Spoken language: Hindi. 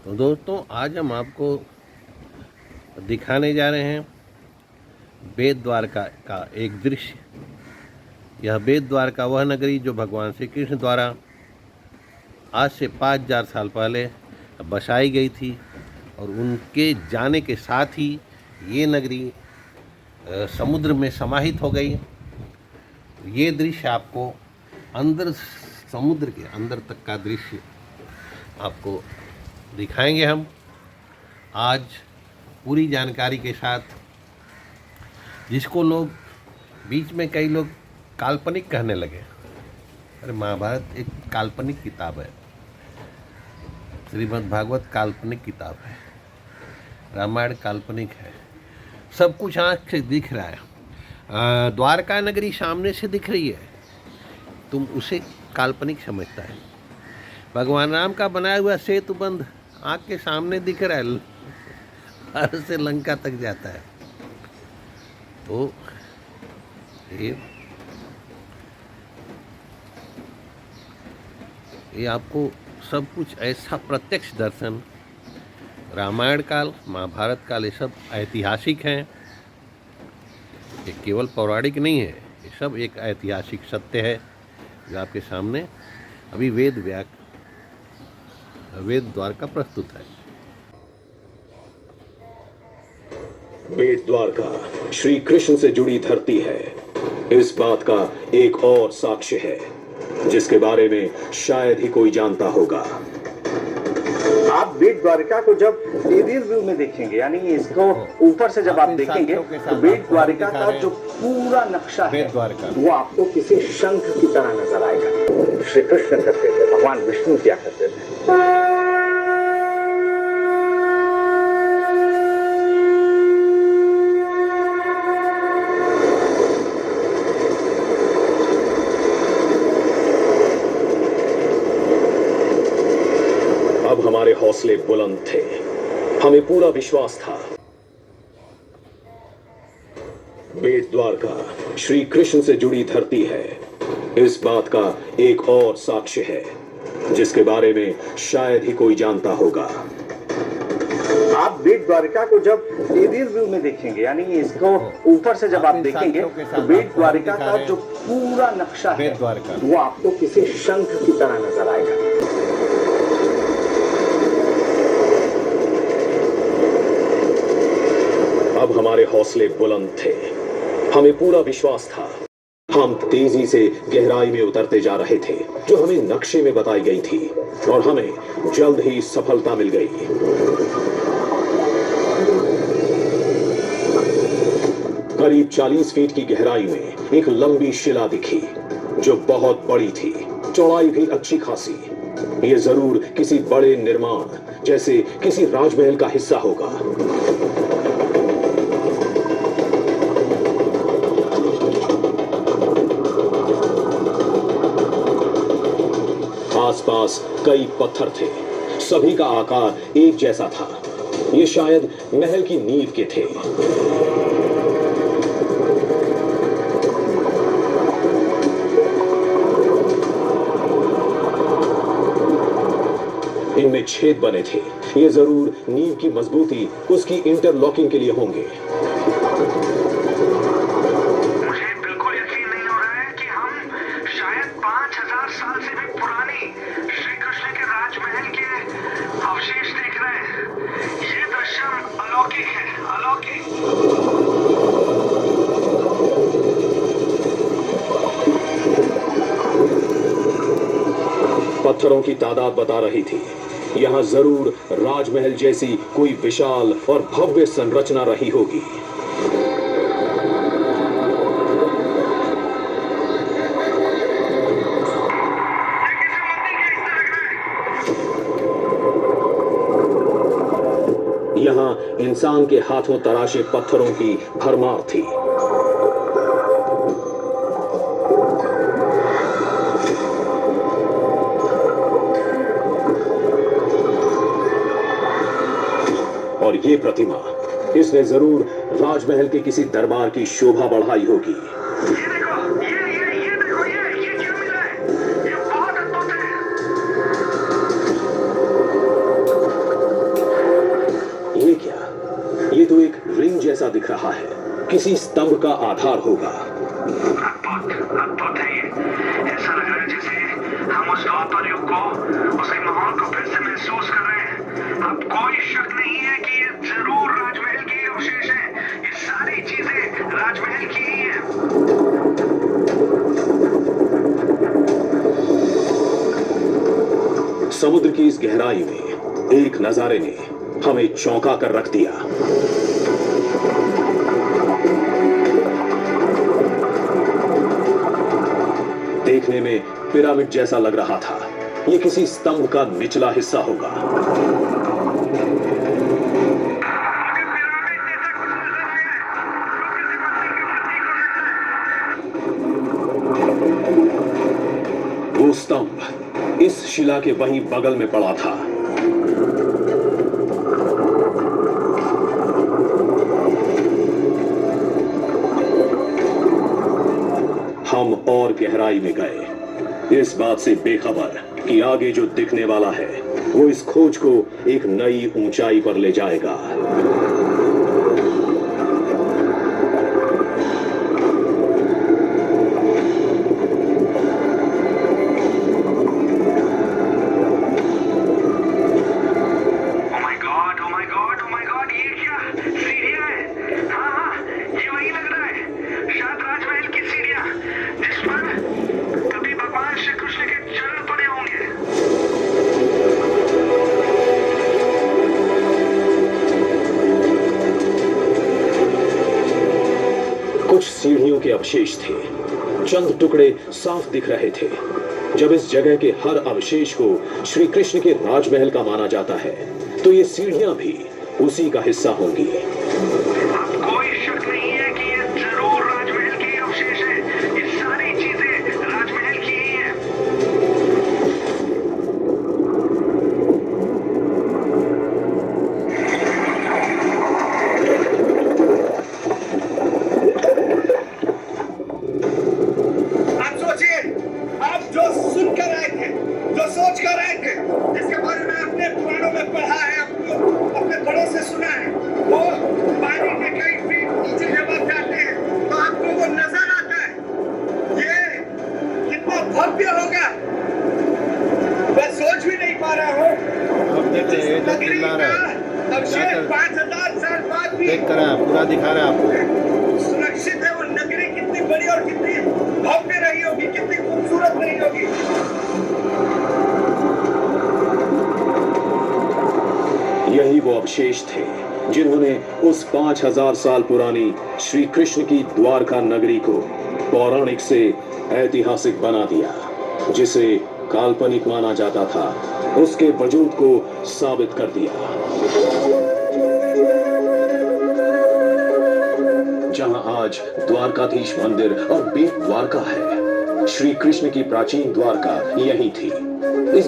तो दोस्तों आज हम आपको दिखाने जा रहे हैं बेट द्वारका का एक दृश्य। यह बेट द्वारका वह नगरी जो भगवान श्री कृष्ण द्वारा आज से 5000 साल पहले बसाई गई थी और उनके जाने के साथ ही ये नगरी समुद्र में समाहित हो गई। ये दृश्य आपको अंदर समुद्र के अंदर तक का दृश्य आपको दिखाएंगे हम आज पूरी जानकारी के साथ, जिसको लोग बीच में कई लोग काल्पनिक कहने लगे। अरे महाभारत एक काल्पनिक किताब है, श्रीमद् भागवत काल्पनिक किताब है, रामायण काल्पनिक है, सब कुछ आँख से दिख रहा है। द्वारका नगरी सामने से दिख रही है, तुम उसे काल्पनिक समझता है। भगवान राम का बनाया हुआ सेतु बंध आँख के सामने दिख रहा है, हर से लंका तक जाता है। तो ये आपको सब कुछ ऐसा प्रत्यक्ष दर्शन, रामायण काल महाभारत काल, ये सब ऐतिहासिक हैं, ये केवल पौराणिक नहीं है, ये सब एक ऐतिहासिक सत्य है जो आपके सामने अभी वेद द्वारका प्रस्तुत है। बेट द्वारका श्री कृष्ण से जुड़ी धरती है। इस बात का एक और साक्ष्य है जिसके बारे में शायद ही कोई जानता होगा। आप बेट द्वारका को जब एरियल व्यू में देखेंगे, यानी इसको ऊपर से जब आप देखेंगे तो बेट द्वारका का जो पूरा नक्शा है वो आपको किसी शंख की तरह नजर आएगा। श्री कृष्ण करते थे, भगवान विष्णु क्या करते थे। अब हमारे हौसले बुलंद थे, हमें पूरा विश्वास था। बेट द्वारका श्री कृष्ण से जुड़ी धरती है। इस बात का एक और साक्ष्य है जिसके बारे में शायद ही कोई जानता होगा। आप बेट द्वारका को जब एरियल व्यू में देखेंगे, यानी इसको ऊपर से जब आप देखेंगे तो बेट द्वारका का जो पूरा नक्शा है वो आपको किसी शंख की तरह नजर आएगा। अब हमारे हौसले बुलंद थे, हमें पूरा विश्वास था। हम तेजी से गहराई में उतरते जा रहे थे जो हमें नक्शे में बताई गई थी, और हमें जल्द ही सफलता मिल गई। करीब 40 फीट की गहराई में एक लंबी शिला दिखी जो बहुत बड़ी थी, चौड़ाई भी अच्छी खासी। ये जरूर किसी बड़े निर्माण जैसे किसी राजमहल का हिस्सा होगा। आसपास कई पत्थर थे, सभी का आकार एक जैसा था। ये शायद महल की नींव के थे। इनमें छेद बने थे, ये जरूर नींव की मजबूती, उसकी इंटरलॉकिंग के लिए होंगे। पत्थरों की तादाद बता रही थी, यहां जरूर राजमहल जैसी कोई विशाल और भव्य संरचना रही होगी। यहां इंसान के हाथों तराशे पत्थरों की भरमार थी। और ये प्रतिमा, इसने जरूर राजमहल के किसी दरबार की शोभा बढ़ाई होगी। जैसा दिख रहा है, किसी स्तंभ का आधार होगा। अद्भुत है ये। ऐसा लग रहा है जैसे हम उस द्वापर युग को, उसके माहौल को फिर से महसूस कर रहे हैं। अब कोई शक नहीं है कि ये जरूर राजमहल के अवशेष हैं। ये सारी चीजें राजमहल की ही हैं। समुद्र की इस गहराई में एक नजारे ने हमें चौंका कर रख दिया। देखने में पिरामिड जैसा लग रहा था। यह किसी स्तंभ का निचला हिस्सा होगा। वो स्तंभ इस शिला के वहीं बगल में पड़ा था। हम और गहराई में गए, इस बात से बेखबर कि आगे जो दिखने वाला है वो इस खोज को एक नई ऊंचाई पर ले जाएगा। कुछ सीढ़ियों के अवशेष थे, चंद टुकड़े साफ दिख रहे थे। जब इस जगह के हर अवशेष को श्री कृष्ण के राजमहल का माना जाता है, तो ये सीढ़ियां भी उसी का हिस्सा होंगी। कोई शक नहीं है कि ये जरूर राजमहल के अवशेष हैं। ये सारी चीजें राजमहल की ही हैं। आप सोचिए, आप जो सुनकर आए थे, जो सोच कर आए थे, जिसके बारे में आपने पुराणों में पढ़ा है, अपने बड़ों से सुना है, वो पानी के कई फीट नीचे जब आप जाते हैं तो आपको वो नजर आता है। ये कितना भव्य होगा, मैं सोच भी नहीं पा रहा हूँ। अब देखते हैं, तो नगरी चिल्ला रहा का है, अवशेष 5000 साल बाद भी देख कर पूरा दिखा रहा है आपको। सुरक्षित है। वो नगरी कितनी बड़ी और कितनी भव्य रही होगी, कितनी खूबसूरत रही होगी। यही वो अवशेष थे जिन्होंने उस 5000 साल पुरानी श्री कृष्ण की द्वारका नगरी को पौराणिक से ऐतिहासिक बना दिया। जिसे काल्पनिक माना जाता था, उसके वजूद को साबित कर दिया। जहां आज द्वारकाधीश मंदिर और बेट द्वारका है, श्री कृष्ण की प्राचीन द्वारका यही थी। इस